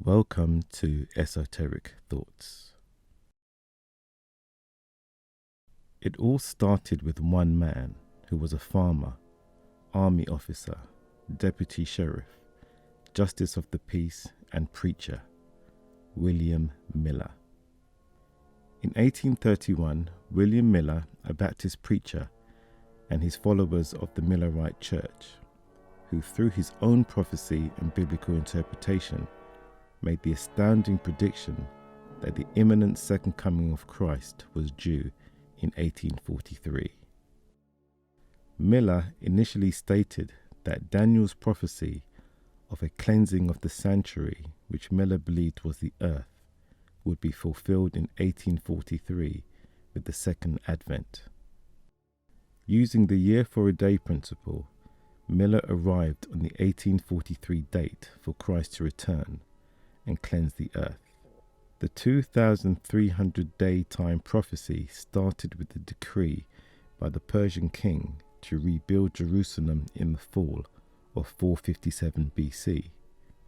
Welcome to Esoteric Thoughts. It all started with one man who was a farmer, army officer, deputy sheriff, justice of the peace, and preacher, William Miller. In 1831, William Miller, a Baptist preacher, and his followers of the Millerite Church, who through his own prophecy and biblical interpretation made the astounding prediction that the imminent second coming of Christ was due in 1843. Miller initially stated that Daniel's prophecy of a cleansing of the sanctuary, which Miller believed was the earth, would be fulfilled in 1843 with the second advent. Using the year for a day principle, Miller arrived on the 1843 date for Christ to return and cleanse the earth. The 2,300-day time prophecy started with the decree by the Persian king to rebuild Jerusalem in the fall of 457 BC,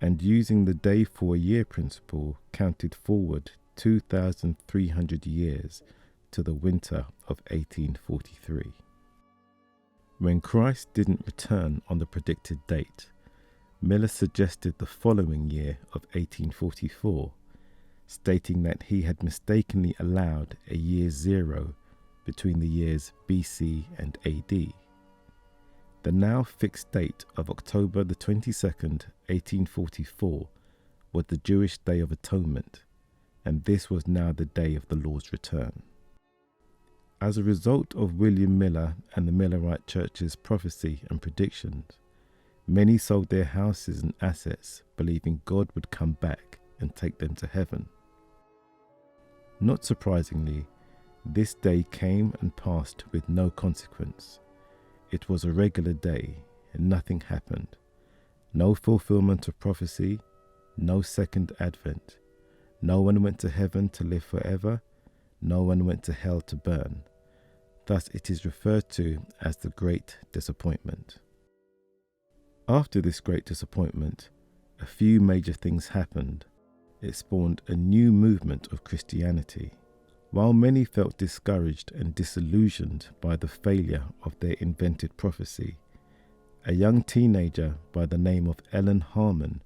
and using the day for a year principle counted forward 2,300 years to the winter of 1843. When Christ didn't return on the predicted date, Miller suggested the following year of 1844, stating that he had mistakenly allowed a year zero between the years BC and AD. The now fixed date of October the 22nd, 1844 was the Jewish Day of Atonement, and this was now the day of the Lord's return. As a result of William Miller and the Millerite Church's prophecy and predictions, many sold their houses and assets, believing God would come back and take them to heaven. Not surprisingly, this day came and passed with no consequence. It was a regular day, and nothing happened. No fulfillment of prophecy, no second advent. No one went to heaven to live forever. No one went to hell to burn. Thus it is referred to as the Great Disappointment. After this great disappointment, a few major things happened. It spawned a new movement of Christianity. While many felt discouraged and disillusioned by the failure of their invented prophecy, a young teenager by the name of Ellen Harmon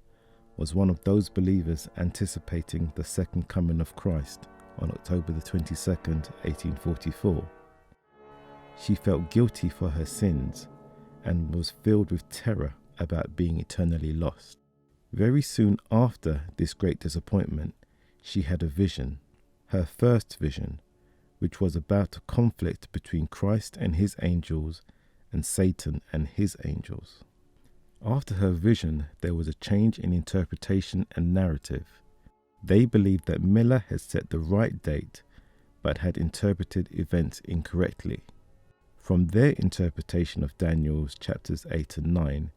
was one of those believers anticipating the second coming of Christ on October the 22nd, 1844. She felt guilty for her sins and was filled with terror about being eternally lost. Very soon after this great disappointment, she had a vision, her first vision, which was about a conflict between Christ and his angels and Satan and his angels. After her vision, there was a change in interpretation and narrative. They believed that Miller had set the right date, but had interpreted events incorrectly. From their interpretation of Daniel's chapters 8 and 9,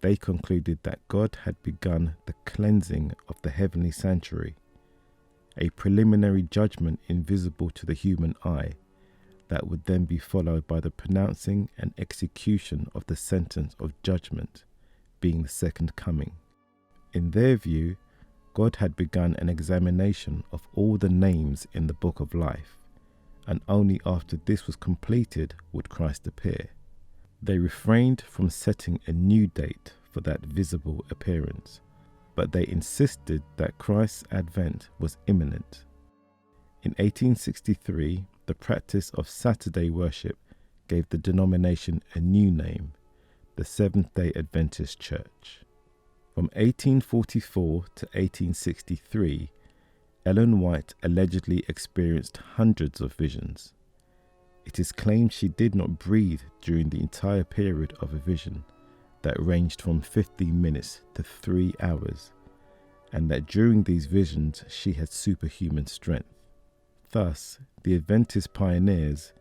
they concluded that God had begun the cleansing of the heavenly sanctuary, a preliminary judgment invisible to the human eye that would then be followed by the pronouncing and execution of the sentence of judgment, being the second coming. In their view, God had begun an examination of all the names in the book of life, and only after this was completed would Christ appear. They refrained from setting a new date for that visible appearance, but they insisted that Christ's advent was imminent. In 1863, the practice of Saturday worship gave the denomination a new name, the Seventh-day Adventist Church. From 1844 to 1863, Ellen White allegedly experienced hundreds of visions. It is claimed she did not breathe during the entire period of a vision that ranged from 15 minutes to 3 hours, and that during these visions she had superhuman strength. Thus, the Adventist pioneers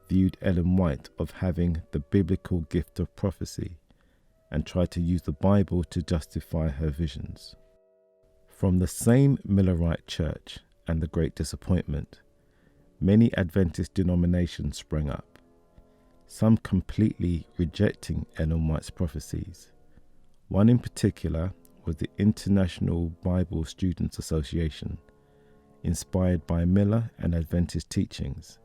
viewed Ellen White of having the biblical gift of prophecy and tried to use the Bible to justify her visions. From the same Millerite Church and the Great Disappointment, many Adventist denominations sprang up, some completely rejecting Ellen White's prophecies. One in particular was the International Bible Students Association, inspired by Miller and Adventist teachings,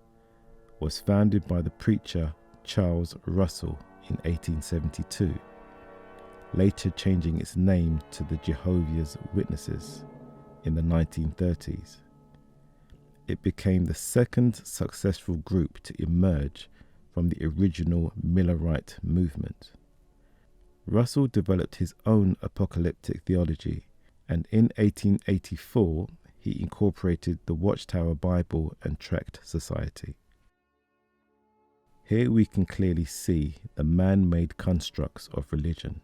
was founded by the preacher Charles Russell in 1872, later changing its name to the Jehovah's Witnesses in the 1930s. It became the second successful group to emerge from the original Millerite movement. Russell developed his own apocalyptic theology, and in 1884 he incorporated the Watchtower Bible and Tract Society. Here we can clearly see the man-made constructs of religion.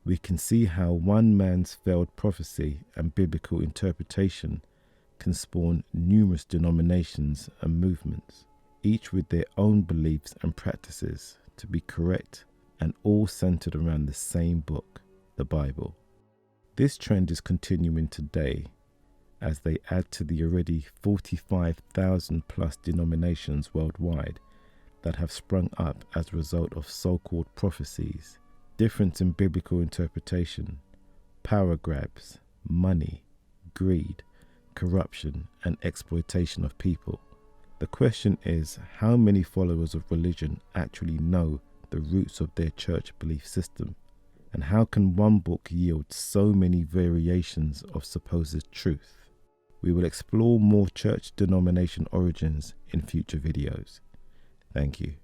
We can see how one man's failed prophecy and biblical interpretation can spawn numerous denominations and movements, each with their own beliefs and practices to be correct, and all centered around the same book, the Bible. This trend is continuing today as they add to the already 45,000 plus denominations worldwide that have sprung up as a result of so-called prophecies, difference in biblical interpretation, power grabs, money, greed, corruption, and exploitation of people. The question is, how many followers of religion actually know the roots of their church belief system? And how can one book yield so many variations of supposed truth? We will explore more church denomination origins in future videos. Thank you.